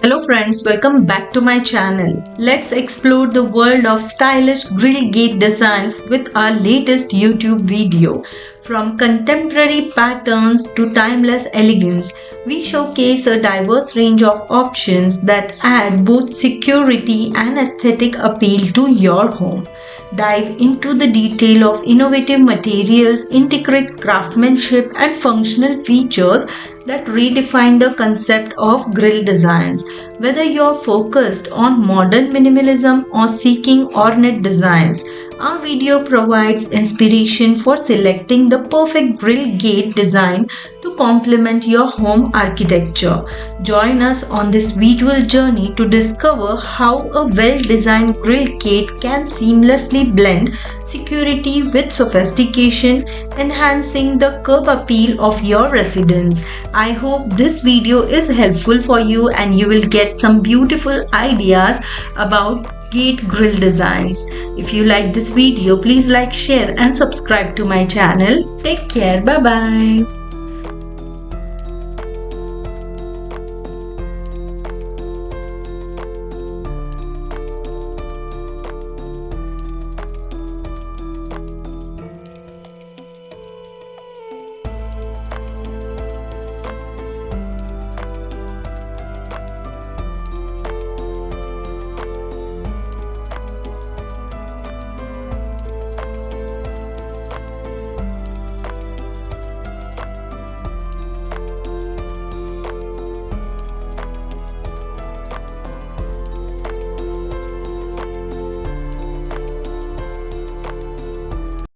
Hello friends, welcome back to my channel. Let's explore the world of stylish grill gate designs with our latest YouTube video. From contemporary patterns to timeless elegance, we showcase a diverse range of options that add both security and aesthetic appeal to your home. Dive into the detail of innovative materials, intricate craftsmanship, and functional features that redefine the concept of grill designs. Whether you're focused on modern minimalism or seeking ornate designs, our video provides inspiration for selecting the perfect grill gate design to complement your home architecture. Join us on this visual journey to discover how a well-designed grill gate can seamlessly blend security with sophistication, enhancing the curb appeal of your residence. I hope this video is helpful for you and you will get some beautiful ideas about gate grill designs. If you like this video, please like, share and subscribe to my channel. Take care. Bye bye.